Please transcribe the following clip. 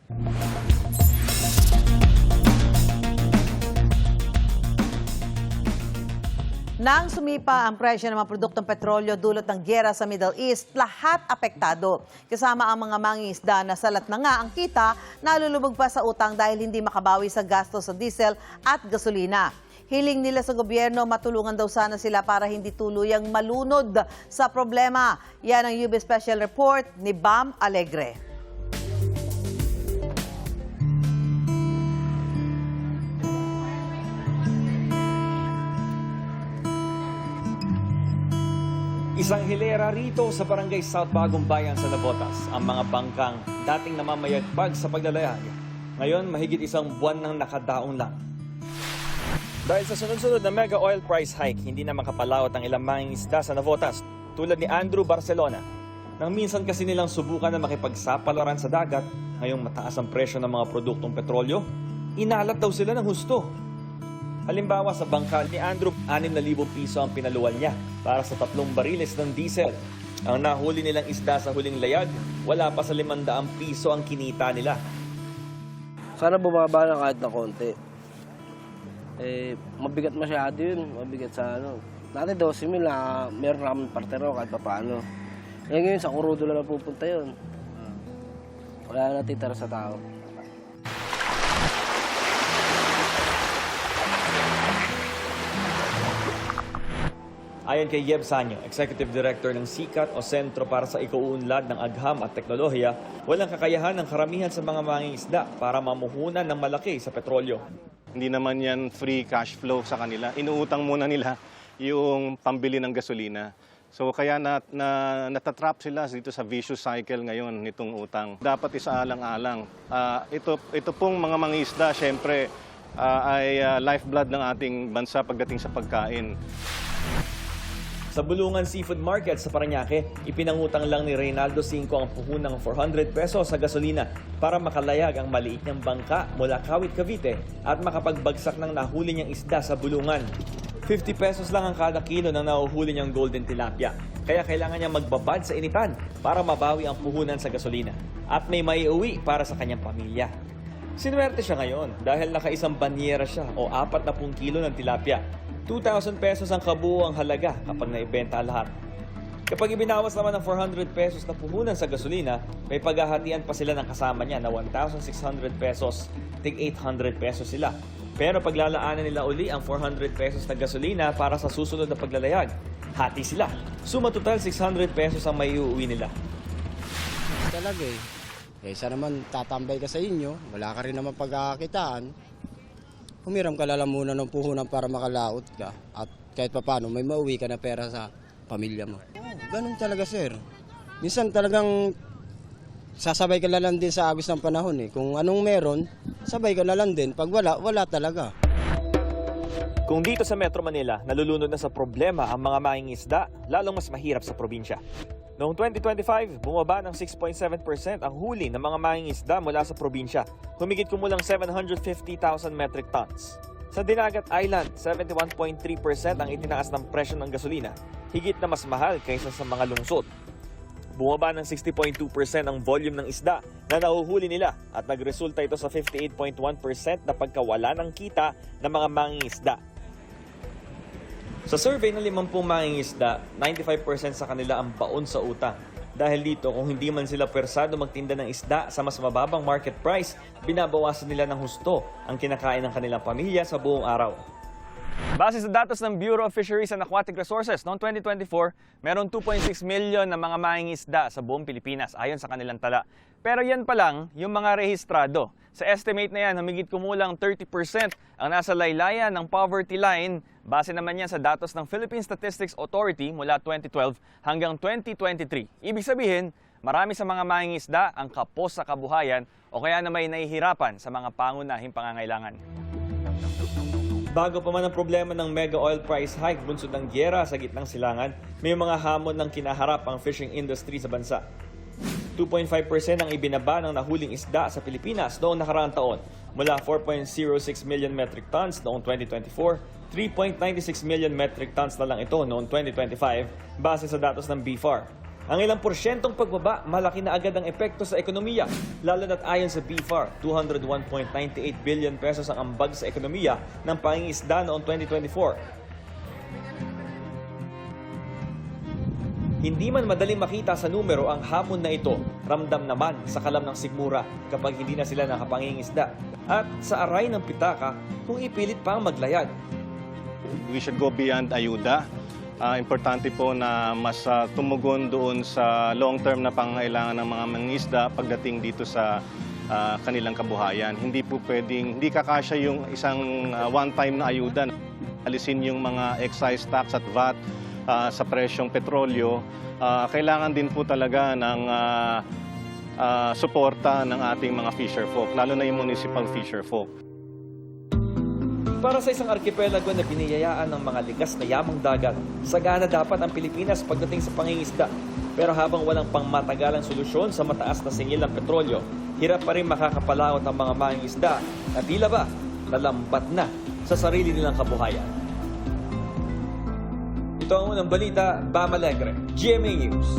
Nang sumipa ang presyo ng mga produktong petrolyo dulot ng giyera sa Middle East, lahat apektado. Kasama ang mga mangingisda na salat na nga ang kita, nalulubog pa sa utang dahil hindi makabawi sa gasto sa diesel at gasolina. Hiling nila sa gobyerno, matulungan daw sana sila para hindi tuluyang malunod sa problema. Yan ang UB Special Report ni Bam Alegre. Isang hilera rito sa Barangay South Bagong Bayan sa Navotas, ang mga bangkang dating namamayagpag sa paglalayag. Ngayon, mahigit isang buwan nang nakadaong lang. Dahil sa sunod-sunod na mega oil price hike, hindi na makapalaot ang ilang mangingisda sa Navotas, tulad ni Andrew Barcelona. Nang minsan kasi nilang subukan na makipagsapalaran sa dagat, ngayong mataas ang presyo ng mga produktong petrolyo, inalat daw sila ng husto. Halimbawa sa bangkal ni Andrew, 6,000 piso ang pinaluwal niya para sa 3 bariles ng diesel. Ang nahuli nilang isda sa huling layag, wala pa sa 500 piso ang kinita nila. Sana bumaba na kahit na konti. Mabigat masyado yun, mabigat sa ano. Dati 12,000 na meron namin partero kahit pa paano. Ngayon sa kurudo na pupunta yun. Wala na titira sa tao. Ayon kay Yeb Sanyo, Executive Director ng SICAT o Sentro para sa Ikauunlad ng Agham at Teknolohiya, walang kakayahan ng karamihan sa mga mangingisda para mamuhunan ng malaki sa petrolyo. Hindi naman yan free cash flow sa kanila. Inuutang muna nila yung pambili ng gasolina. So kaya natatrap sila dito sa vicious cycle ngayon nitong utang. Dapat isaalang-alang. Ito pong mga mangingisda, syempre, ay lifeblood ng ating bansa pagdating sa pagkain. Sa Bulungan Seafood Market sa Parañaque, ipinangutang lang ni Reynaldo Cinco ang puhunang 400 pesos sa gasolina para makalayag ang maliit niyang bangka mula Kawit, Cavite at makapagbagsak ng nahuli niyang isda sa Bulungan. 50 pesos lang ang kada kilo ng nahuhuli niyang golden tilapia. Kaya kailangan niyang magbabad sa initan para mabawi ang puhunan sa gasolina. At may maiuwi para sa kanyang pamilya. Sinuwerte siya ngayon dahil nakaisang banyera siya o 40 kilo ng tilapia. 2,000 pesos ang kabuuang halaga kapag naibenta lahat. Kapag ibinawas naman ng 400 pesos na puhunan sa gasolina, may paghahatian pa sila ng kasama niya na 1,600 pesos, tig 800 pesos sila. Pero paglalaanan nila uli ang 400 pesos na gasolina para sa susunod na paglalayag, hati sila. Suma total 600 pesos ang may uuwi nila. Talaga eh. Kaysa naman tatambay ka sa inyo, wala ka rin naman pagkakakitaan. Humiram ka lang muna ng puhunan para makalaot ka at kahit paano may mauwi ka na pera sa pamilya mo. Ganun talaga sir. Minsan talagang sasabay ka lang din sa agos ng panahon eh. Kung anong meron, sabay ka lang din. Pag wala, wala talaga. Kung dito sa Metro Manila, nalulunod na sa problema ang mga mangingisda, lalong mas mahirap sa probinsya. Noong 2025, bumaba ng 6.7% ang huli ng mga mangingisda mula sa probinsya. Humigit kumulang 750,000 metric tons. Sa Dinagat Island, 71.3% ang itinaas ng presyo ng gasolina, higit na mas mahal kaysa sa mga lungsod. Bumaba ng 60.2% ang volume ng isda na nahuhuli nila at nagresulta ito sa 58.1% na pagkawala ng kita ng mga mangingisda. Sa survey ng 50 mangingisda, 95% sa kanila ang baon sa utang. Dahil dito, kung hindi man sila persado magtinda ng isda sa mas mababang market price, binabawasan nila ng husto ang kinakain ng kanilang pamilya sa buong araw. Base sa datos ng Bureau of Fisheries and Aquatic Resources noong 2024, meron 2.6 million na mga mangingisda sa buong Pilipinas ayon sa kanilang tala. Pero yan pa lang yung mga rehistrado. Sa estimate na yan, humigit kumulang 30% ang nasa laylayan ng poverty line. Base naman yan sa datos ng Philippine Statistics Authority mula 2012 hanggang 2023. Ibig sabihin, marami sa mga mangingisda ang kapos sa kabuhayan o kaya na may nahihirapan sa mga pangunahing pangangailangan. Bago pa man ang problema ng mega oil price hike bunsod ng giyera sa gitnang silangan, may mga hamon ng kinaharap ang fishing industry sa bansa. 2.5% ang ibinaba ng nahuling isda sa Pilipinas noong nakaraang taon, mula 4.06 million metric tons noong 2024, 3.96 million metric tons na lang ito noong 2025, base sa datos ng BFAR. Ang ilang porsyentong pagbaba, malaki na agad ang epekto sa ekonomiya. Lalo na't ayon sa BFAR, 201.98 billion pesos ang ambag sa ekonomiya ng pangingisda noong 2024. Hindi man madaling makita sa numero ang hamon na ito, ramdam naman sa kalam ng sikmura kapag hindi na sila nakapangingisda. At sa aray ng pitaka kung ipilit pang maglayad. We should go beyond ayuda. Importante po na mas tumugon doon sa long-term na pangangailangan ng mga mangingisda pagdating dito sa kanilang kabuhayan. Hindi po pwedeng, hindi kakasya yung isang one-time na ayuda. Alisin yung mga excise tax at VAT sa presyong petrolyo. Kailangan din po talaga ng suporta ng ating mga fisherfolk, lalo na yung municipal fisherfolk. Para sa isang arkipelago na biniyayaan ng mga likas na yamang dagat, sagana dapat ang Pilipinas pagdating sa pangingisda. Pero habang walang pangmatagalang solusyon sa mataas na singil ng petrolyo, hirap pa rin makakapalaot ang mga mangingisda na tila ba nalambat na sa sarili nilang kabuhayan. Ito ang unang balita, Bam Alegre, GMA News.